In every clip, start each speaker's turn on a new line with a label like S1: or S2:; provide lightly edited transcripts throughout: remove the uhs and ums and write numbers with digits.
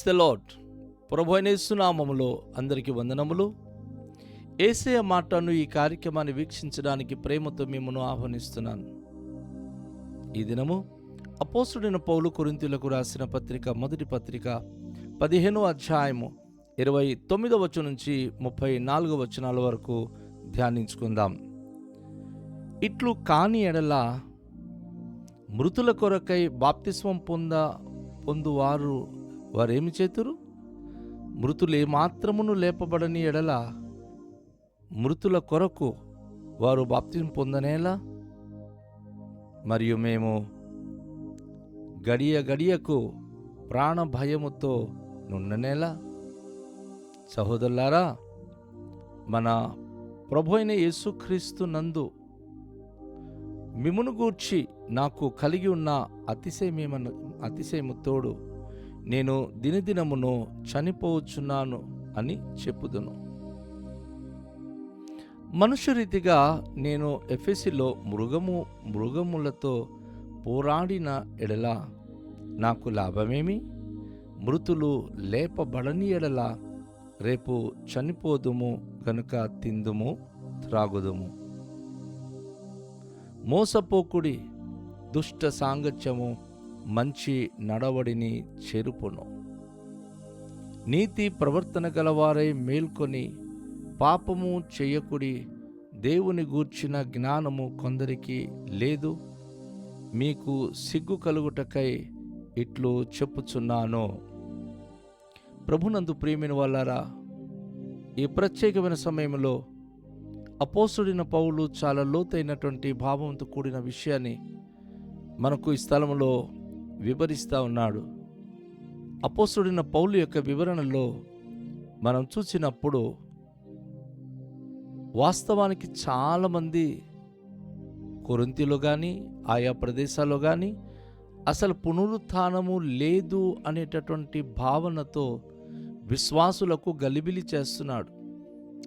S1: The lord. ప్రభు అయిన యేసు నామములో అందరికీ వందనములు. యేసయ్య మాటను ఈ కార్యక్రమాన్ని వీక్షించడానికి ప్రేమతో మిమ్మల్ని ఆహ్వానిస్తున్నాను. ఈ దినము అపోస్తలుడైన పౌలు కొరింథీయులకు రాసిన పత్రిక, మొదటి పత్రిక 15వ అధ్యాయము 29వ వచనం నుంచి 34వ వచనాల వరకు ధ్యానించుకుందాం. ఇట్లు కాని ఎడల మృతుల కొరకై బాప్తిస్మం పొందువారు వారేమి చేతురు? మృతులు ఏమాత్రమును లేపబడని ఎడల మృతుల కొరకు వారు బాప్తిస్మం పొందనేలా? మరియు మేము గడియ గడియకు ప్రాణ భయముతో నుండనేలా? సహోదరులారా, మన ప్రభు అయిన యేసుక్రీస్తు నందు మిమ్మును గూర్చి నాకు కలిగి ఉన్న అతిశయము తోడు నేను దినదినమును చనిపోవచ్చున్నాను అని చెప్పుదును. మనుష్యరీతిగా నేను ఎఫెసులో మృగములతో పోరాడిన ఎడల నాకు లాభమేమి? మృతులు లేపబడని ఎడల రేపు చనిపోదుము గనుక తిందుము త్రాగుదుము. మోసపోకుడి, దుష్ట సాంగత్యము మంచి నడవడిని చెరుపును. నీతి ప్రవర్తన గలవారై మేల్కొని పాపము చేయకుడి. దేవుని గూర్చిన జ్ఞానము కొందరికి లేదు, మీకు సిగ్గు కలుగుటకై ఇట్లు చెప్పుచున్నాను. ప్రభునందు ప్రియమైన వాళ్ళారా, ఈ ప్రత్యేకమైన సమయంలో అపోస్తలుడైన పౌలు చాలా లోతైనటువంటి భావంతో కూడిన విషయాన్ని మనకు ఈ స్థలంలో వివరిస్తూ ఉన్నాడు. అపోస్తలుడైన పౌలు యొక్క వివరణలో మనం చూసినప్పుడు వాస్తవానికి చాలామంది కొరింథీలో కానీ ఆయా ప్రదేశాల్లో కానీ అసలు పునరుత్థానము లేదు అనేటటువంటి భావనతో విశ్వాసులకు గలిబిలి చేస్తున్నాడు.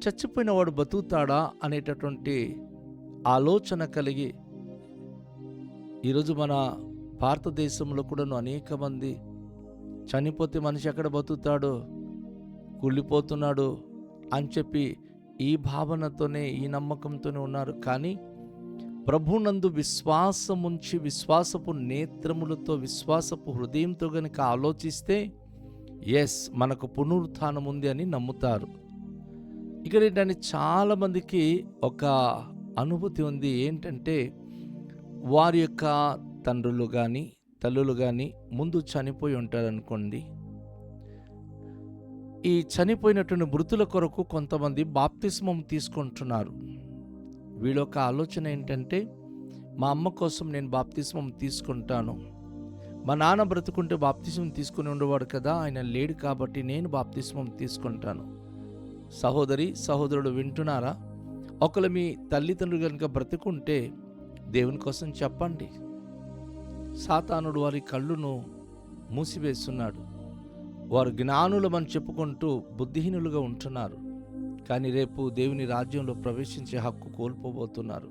S1: చచ్చిపోయిన వాడు బతుకుతాడా అనేటటువంటి ఆలోచన కలిగి ఈరోజు మన భారతదేశంలో కూడా అనేక మంది చనిపోతే మనిషి ఎక్కడ బతుకుతాడు, కుళ్ళిపోతున్నాడు అని చెప్పి ఈ భావనతోనే, ఈ నమ్మకంతోనే ఉన్నారు. కానీ ప్రభునందు విశ్వాసముంచి, విశ్వాసపు నేత్రములతో, విశ్వాసపు హృదయంతో గనుక ఆలోచిస్తే మనకు పునరుత్థానం ఉంది అని నమ్ముతారు. ఇక్కడ ఏంటంటే చాలామందికి ఒక అనుభూతి ఉంది. ఏంటంటే వారి యొక్క తండ్రులు కానీ తల్లులు కానీ ముందు చనిపోయి ఉంటారనుకోండి. ఈ చనిపోయినటువంటి మృతుల కొరకు కొంతమంది బాప్తిస్మం తీసుకుంటున్నారు. వీళ్ళొక ఆలోచన ఏంటంటే, మా అమ్మ కోసం నేను బాప్తిస్మం తీసుకుంటాను, మా నాన్న బ్రతుకుంటే బాప్తిస్మం తీసుకుని ఉండేవాడు కదా, ఆయన లేడు కాబట్టి నేను బాప్తిస్మం తీసుకుంటాను. సహోదరి సహోదరుడు వింటున్నారా? ఒకళ్ళు మీ తల్లిదండ్రులు కనుక బ్రతుకుంటే దేవుని కోసం చెప్పండి. సాతానుడు వారి కళ్ళును మూసివేస్తున్నాడు. వారు జ్ఞానులమని చెప్పుకుంటూ బుద్ధిహీనులుగా ఉంటున్నారు. కానీ రేపు దేవుని రాజ్యంలో ప్రవేశించే హక్కు కోల్పోబోతున్నారు.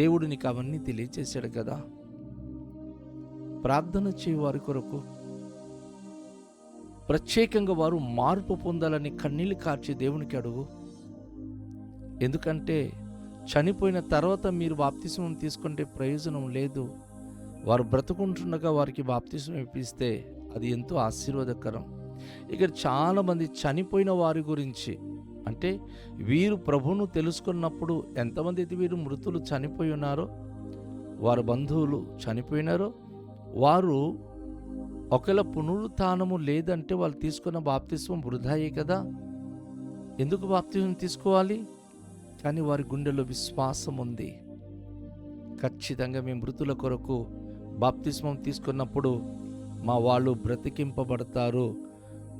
S1: దేవుడు నీకు అవన్నీ తెలియచేశాడు కదా. ప్రార్థన చేయ వారి కొరకు ప్రత్యేకంగా వారు మార్పు పొందాలని కన్నీళ్లు కార్చి దేవునికి అడుగు. ఎందుకంటే చనిపోయిన తర్వాత మీరు బాప్తిస్మం తీసుకుంటే ప్రయోజనం లేదు. వారు బ్రతుకుంటుండగా వారికి బాప్తిస్మం ఇప్పిస్తే అది ఎంతో ఆశీర్వాదకరం. ఇక్కడ చాలామంది చనిపోయిన వారి గురించి, అంటే వీరు ప్రభువును తెలుసుకున్నప్పుడు ఎంతమంది అయితే వీరు మృతులు చనిపోయి ఉన్నారో, వారి బంధువులు చనిపోయినారో, వారు ఒకవేళ పునరుత్థానము లేదంటే వాళ్ళు తీసుకున్న బాప్తిస్మం వృధాయే కదా. ఎందుకు బాప్తిస్మం తీసుకోవాలి? కానీ వారి గుండెలో విశ్వాసం ఉంది. ఖచ్చితంగా మేము మృతుల కొరకు బాప్తిస్మం తీసుకున్నప్పుడు మా వాళ్ళు బ్రతికింపబడతారు,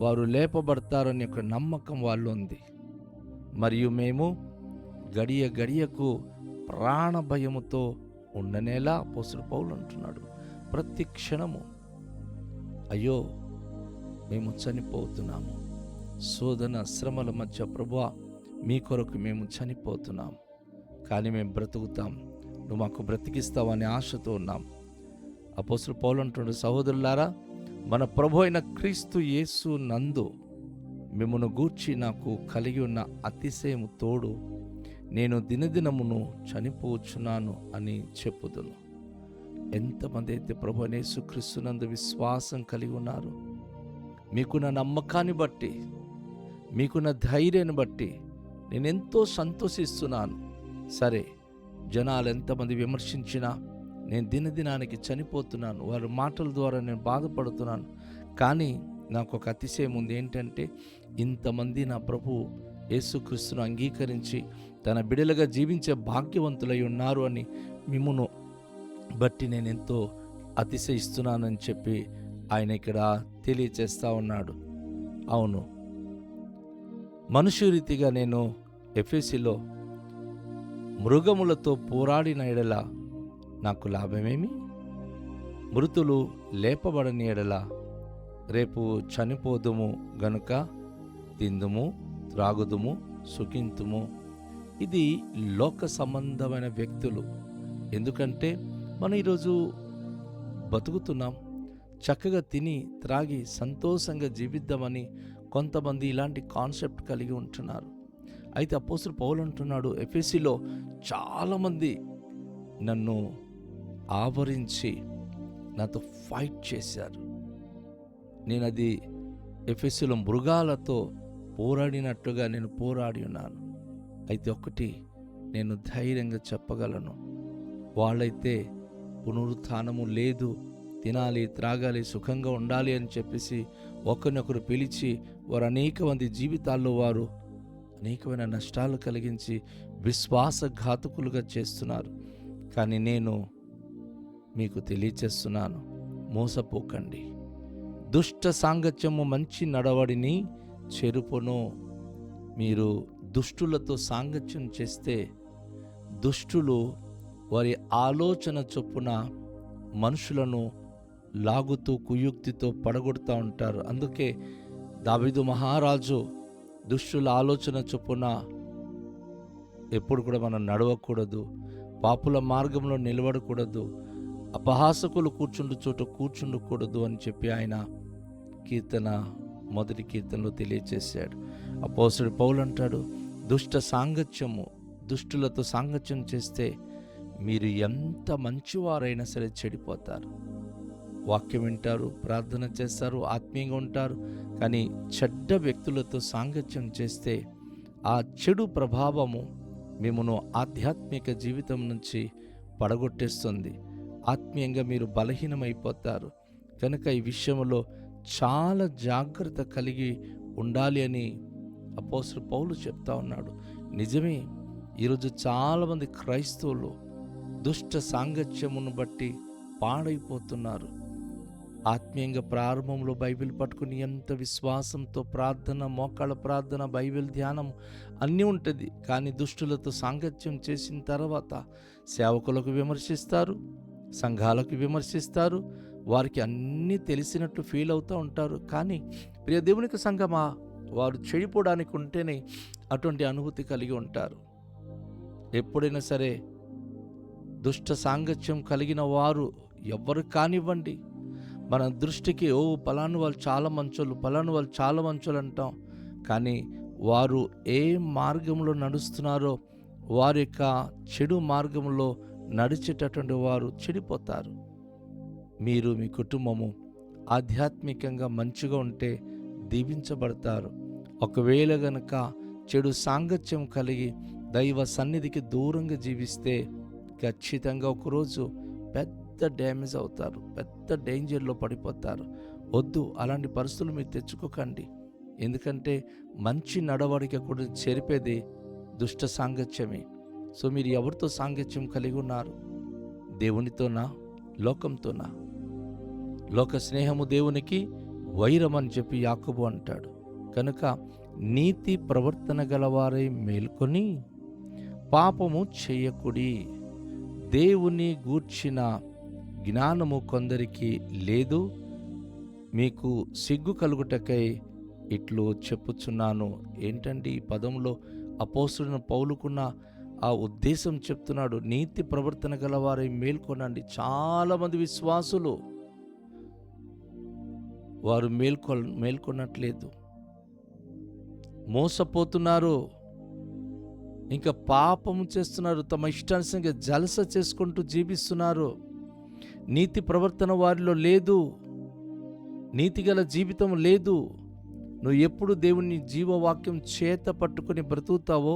S1: వారు లేపబడతారు అనే ఒక నమ్మకం వాళ్ళు ఉంది. మరియు మేము గడియ గడియకు ప్రాణ భయముతో ఉండనేలా అపోస్తలుడు పౌలు అంటున్నాడు. ప్రతి క్షణము అయ్యో మేము చనిపోతున్నాము, శోధన శ్రమల మధ్య ప్రభువా మీ కొరకు మేము చనిపోతున్నాం, కానీ మేము బ్రతుకుతాం, నువ్వు మాకు బ్రతికిస్తావనే ఆశతో ఉన్నాం. అపోస్తలుడు పౌలు అంటున్నాడు, సహోదరులారా మన ప్రభు అయిన క్రీస్తు యేసు నందు మిమ్మును గూర్చి నాకు కలిగి ఉన్న అతిశయము తోడు నేను దినదినమును చనిపోవచ్చున్నాను అని చెప్పుదును. ఎంతమంది అయితే ప్రభు అయిన యేసుక్రీస్తు నందు విశ్వాసం కలిగి ఉన్నారు, మీకున్న నమ్మకాన్ని బట్టి, మీకున్న ధైర్యాన్ని బట్టి నేనెంతో సంతోషిస్తున్నాను. సరే, జనాలు ఎంతమంది విమర్శించినా నేను దినదినానికి చనిపోతున్నాను, వారి మాటల ద్వారా నేను బాధపడుతున్నాను. కానీ నాకు ఒక అతిశయం ఉంది. ఏంటంటే, ఇంతమంది నా ప్రభు యేసుక్రీస్తును అంగీకరించి తన బిడలుగా జీవించే భాగ్యవంతులై ఉన్నారు అని మిమ్మును బట్టి నేను ఎంతో అతిశయిస్తున్నానని చెప్పి ఆయన ఇక్కడ తెలియచేస్తూ ఉన్నాడు. అవును, మనుష్య రీతిగా నేను ఎఫెసీలో మృగములతో పోరాడిన ఎడల నాకు లాభమేమి? మృతులు లేపబడని ఎడల రేపు చనిపోదుము గనుక తిందుము, త్రాగుదుము, సుఖింతుము. ఇది లోక సంబంధమైన వ్యక్తులు. ఎందుకంటే మనం ఈరోజు బతుకుతున్నాం, చక్కగా తిని త్రాగి సంతోషంగా జీవిద్దామని కొంతమంది ఇలాంటి కాన్సెప్ట్ కలిగి ఉంటున్నారు. అయితే అపోస్తలుడు పౌలు అంటున్నాడు, ఎఫెసీలో చాలామంది నన్ను ఆవరించి నాతో ఫైట్ చేశారు. నేను అది ఎఫెసీలో మృగాలతో పోరాడినట్టుగా నేను పోరాడి ఉన్నాను. అయితే ఒకటి నేను ధైర్యంగా చెప్పగలను, వాళ్ళైతే పునరుత్థానము లేదు, తినాలి, త్రాగాలి, సుఖంగా ఉండాలి అని చెప్పేసి ఒకరినొకరు పిలిచి వారు అనేక మంది జీవితాల్లో వారు అనేకమైన నష్టాలు కలిగించి విశ్వాసఘాతకులుగా చేస్తున్నారు. కానీ నేను మీకు తెలియచేస్తున్నాను, మోసపోకండి. దుష్ట సాంగత్యము మంచి నడవడిని చెరుపును. మీరు దుష్టులతో సాంగత్యం చేస్తే దుష్టులు వారి ఆలోచన చొప్పున మనుషులను లాగుతూ కుయుక్తితో పడగొడుతూ ఉంటారు. అందుకే దావీదు మహారాజు దుష్టుల ఆలోచన చొప్పున ఎప్పుడు కూడా మనం నడవకూడదు, పాపుల మార్గంలో నిలబడకూడదు, అపహాసకులు కూర్చుండు చోట కూర్చుండకూడదు అని చెప్పి ఆయన మొదటి కీర్తనలో తెలియచేశాడు. అపోస్తలుడు పౌలు అంటాడు, దుష్టులతో సాంగత్యం చేస్తే మీరు ఎంత మంచివారైనా సరే చెడిపోతారు. వాక్యం వింటారు, ప్రార్థన చేస్తారు, ఆత్మీయంగా ఉంటారు, కానీ చెడ్డ వ్యక్తులతో సాంగత్యం చేస్తే ఆ చెడు ప్రభావము మిమ్మును ఆధ్యాత్మిక జీవితం నుంచి పడగొట్టేస్తుంది. ఆత్మీయంగా మీరు బలహీనమైపోతారు. కనుక ఈ విషయంలో చాలా జాగ్రత్త కలిగి ఉండాలి అని అపోస్తలుడు పౌలు చెప్తా ఉన్నాడు. నిజమే, ఈరోజు చాలామంది క్రైస్తవులు దుష్ట సాంగత్యమును బట్టి పాడైపోతున్నారు. ఆత్మీయంగా ప్రారంభంలో బైబిల్ పట్టుకుని ఎంత విశ్వాసంతో ప్రార్థన, మోకాళ్ళ ప్రార్థన, బైబిల్ ధ్యానం అన్నీ ఉంటుంది. కానీ దుష్టులతో సాంగత్యం చేసిన తర్వాత సేవకులకు విమర్శిస్తారు, సంఘాలకు విమర్శిస్తారు, వారికి అన్నీ తెలిసినట్టు ఫీల్ అవుతూ ఉంటారు. కానీ ప్రియ దేవునికి సంఘమా, వారు చెడిపోవడానికి ఉంటేనే అటువంటి అనుభూతి కలిగి ఉంటారు. ఎప్పుడైనా సరే దుష్ట సాంగత్యం కలిగిన వారు ఎవ్వరు కానివ్వండి, మన దృష్టికి పలాను వాళ్ళు చాలా మంచోళ్ళు, పలాను వాళ్ళు చాలా మంచోళ్ళు అంటాం. కానీ వారు ఏ మార్గంలో నడుస్తున్నారో వారి యొక్క చెడు మార్గంలో నడిచేటటువంటి వారు చెడిపోతారు. మీరు మీ కుటుంబము ఆధ్యాత్మికంగా మంచిగా ఉంటే దీవించబడతారు. ఒకవేళ గనక చెడు సాంగత్యం కలిగి దైవ సన్నిధికి దూరంగా జీవిస్తే ఖచ్చితంగా ఒకరోజు పెద్ద డ్యామేజ్ అవుతారు, పెద్ద డేంజర్లో పడిపోతారు. వద్దు, అలాంటి పరిస్థితులు మీరు తెచ్చుకోకండి. ఎందుకంటే మంచి నడవడిక కూడా చెరిపేది దుష్ట సాంగత్యమే. సో మీరు ఎవరితో సాంగత్యం కలిగి ఉన్నారు? దేవునితోనా, లోకంతోనా? లోక స్నేహము దేవునికి వైరం అని చెప్పి యాకోబు అంటాడు. కనుక నీతి ప్రవర్తన గలవారై మేల్కొని పాపము చేయకుడి. దేవుని గూర్చిన జ్ఞానము కొందరికి లేదు, మీకు సిగ్గు కలుగుటకై ఇట్లు చెప్పుచున్నాను. ఏంటండి ఈ పదంలో అపోస్తలుడైన పౌలుకున్న ఆ ఉద్దేశం చెప్తున్నాడు. నీతి ప్రవర్తన గలవారై మేల్కొనండి. చాలామంది విశ్వాసులు వారు మేల్కొనట్లేదు, మోసపోతున్నారు, ఇంకా పాపము చేస్తున్నారు, తమ ఇష్టానుసారంగా జలస చేసుకుంటూ జీవిస్తున్నారు. నీతి ప్రవర్తన వారిలో లేదు, నీతిగల జీవితం లేదు. నువ్వు ఎప్పుడు దేవుని జీవవాక్యం చేత పట్టుకొని బ్రతుకుతావో,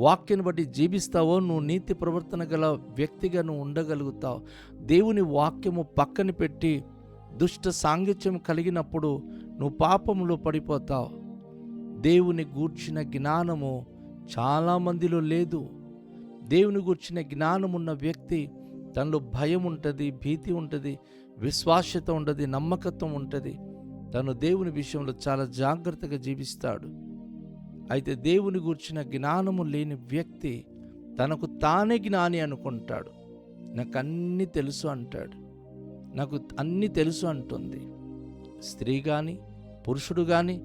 S1: వాక్యాన్ని బట్టి జీవిస్తావో, నువ్వు నీతి ప్రవర్తన గల వ్యక్తిగా నువ్వు ఉండగలుగుతావు. దేవుని వాక్యము పక్కన పెట్టి దుష్ట సాంగత్యం కలిగినప్పుడు నువ్వు పాపములో పడిపోతావు. దేవుని గూర్చిన జ్ఞానము చాలామందిలో లేదు. దేవుని గూర్చిన జ్ఞానం ఉన్న వ్యక్తి తనలో భయం ఉంటుంది, భీతి ఉంటుంది, విశ్వాస్యత ఉంటుంది, నమ్మకత్వం ఉంటుంది. తను దేవుని విషయంలో చాలా జాగ్రత్తగా జీవిస్తాడు. అయితే దేవుని గూర్చిన జ్ఞానము లేని వ్యక్తి తనకు తానే జ్ఞాని అనుకుంటాడు. నాకు అన్నీ తెలుసు అంటాడు, నాకు అన్నీ తెలుసు అంటుంది. స్త్రీ కానీ పురుషుడు కానీ,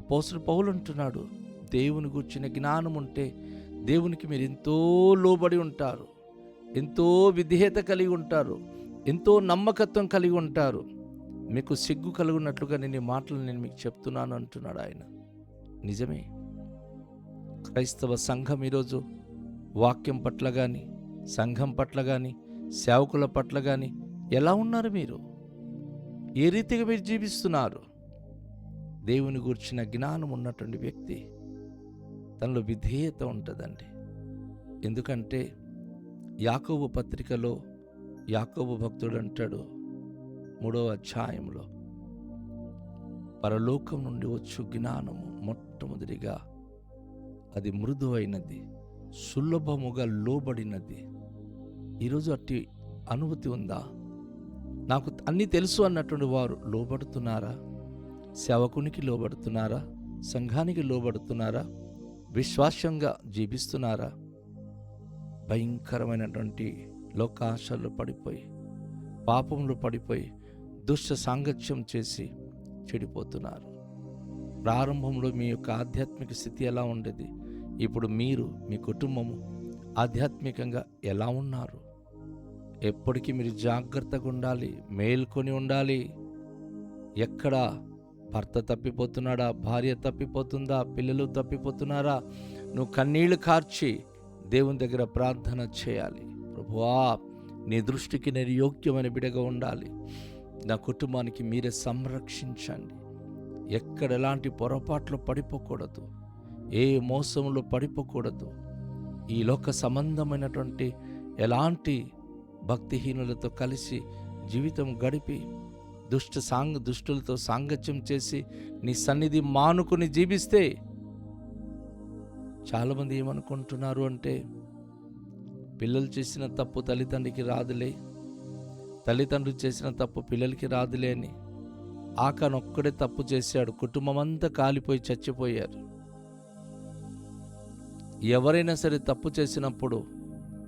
S1: అపోస్తలుడు పౌలు అంటున్నాడు, దేవుని గూర్చిన జ్ఞానం ఉంటే దేవునికి మీరు ఎంతో లోబడి ఉంటారు, ఎంతో విధేయత కలిగి ఉంటారు, ఎంతో నమ్మకత్వం కలిగి ఉంటారు. మీకు సిగ్గు కలుగున్నట్లుగా నేను ఈ మాటలు మీకు చెప్తున్నాను అంటున్నాడు ఆయన. నిజమే. క్రైస్తవ సంఘం ఈరోజు వాక్యం పట్ల కానీ, సంఘం పట్ల కానీ, సేవకుల పట్ల కానీ ఎలా ఉన్నారు? మీరు ఏ రీతిగా మీరు జీవిస్తున్నారు? దేవుని గూర్చిన జ్ఞానం ఉన్నటువంటి వ్యక్తి తనలో విధేయత ఉంటుందండి. ఎందుకంటే యాకోబు పత్రికలో యాకోబు భక్తుడు అంటాడు 3వ అధ్యాయంలో, పరలోకం నుండి వచ్చు జ్ఞానము మొట్టమొదటిగా అది మృదువైనది, సులభముగా లోబడినది. ఈరోజు అట్టి అనుభూతి ఉందా? నాకు అన్నీ తెలుసు అన్నటువంటి వారు లోబడుతున్నారా? సేవకునికి లోబడుతున్నారా? సంఘానికి లోబడుతున్నారా? విశ్వాసంగా జీవిస్తున్నారా? భయంకరమైనటువంటి లోకాశల్లో పడిపోయి, పాపంలో పడిపోయి, దుష్ట సాంగత్యం చేసి చెడిపోతున్నారు. ప్రారంభంలో మీ యొక్క ఆధ్యాత్మిక స్థితి ఎలా ఉండేది? ఇప్పుడు మీరు, మీ కుటుంబము ఆధ్యాత్మికంగా ఎలా ఉన్నారు? ఎప్పటికీ మీరు జాగ్రత్తగా ఉండాలి, మేల్కొని ఉండాలి. ఎక్కడ భర్త తప్పిపోతున్నాడా? భార్య తప్పిపోతుందా? పిల్లలు తప్పిపోతున్నారా? నువ్వు కన్నీళ్లు కార్చి దేవుని దగ్గర ప్రార్థన చేయాలి. ప్రభువా, నీ దృష్టికి నేను యోగ్యమైన బిడ్డగా ఉండాలి, నా కుటుంబానికి మీరే సంరక్షించండి. ఎక్కడ ఎలాంటి పొరపాట్లు పడిపోకూడదు, ఏ మోసంలో పడిపోకూడదు. ఈ లోక సంబంధమైనటువంటి ఎలాంటి భక్తిహీనులతో కలిసి జీవితం గడిపి దుష్టులతో సాంగత్యం చేసి నీ సన్నిధి మానుకొని జీవిస్తే, చాలామంది ఏమనుకుంటున్నారు అంటే, పిల్లలు చేసిన తప్పు తల్లిదండ్రికి రాదులే, తల్లిదండ్రులు చేసిన తప్పు పిల్లలకి రాదులే అని. ఆకాను ఒక్కడే తప్పు చేశాడు, కుటుంబం అంతా కాలిపోయి చచ్చిపోయారు. ఎవరైనా సరే తప్పు చేసినప్పుడు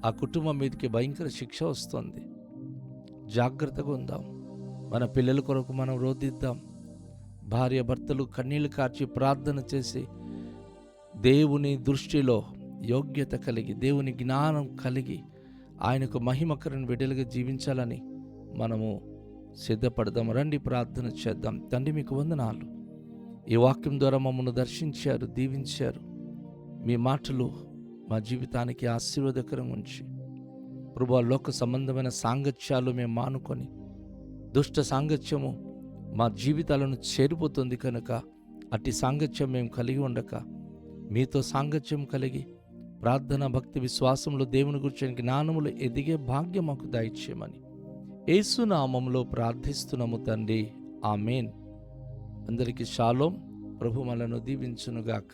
S1: ఆ కుటుంబం మీదకి భయంకర శిక్ష వస్తుంది. జాగ్రత్తగా ఉందాం. మన పిల్లల కొరకు మనం రోధిద్దాం. భార్య భర్తలు కన్నీళ్లు కార్చి ప్రార్థన చేసి దేవుని దృష్టిలో యోగ్యత కలిగి, దేవుని జ్ఞానం కలిగి, ఆయనకు మహిమకరణ బిడ్డలుగా జీవించాలని మనము సిద్ధపడదాం. రండి, ప్రార్థన చేద్దాం. తండ్రి, మీకు వందనాలు. ఈ వాక్యం ద్వారా మమ్మల్ని దర్శించారు, దీవించారు. మీ మాటలు మా జీవితానికి ఆశీర్వాదకరంగా ఉంచి, ప్రభువా, లోక సంబంధమైన సాంగత్యాలు మేము మానుకొని, దుష్ట సాంగత్యము మా జీవితాలను చేరిపోతుంది కనుక అట్టి సాంగత్యం మేము కలిగి ఉండక, మీతో సాంగత్యం కలిగి ప్రార్థన, భక్తి, విశ్వాసంలో దేవుని గురించి జ్ఞానములు ఎదిగే భాగ్యం మాకు దయచేయమని యేసు నామములో ప్రార్థిస్తున్నాము తండ్రి. ఆమేన్. అందరికీ షాలోం. ప్రభు మనను దీవించునుగాక.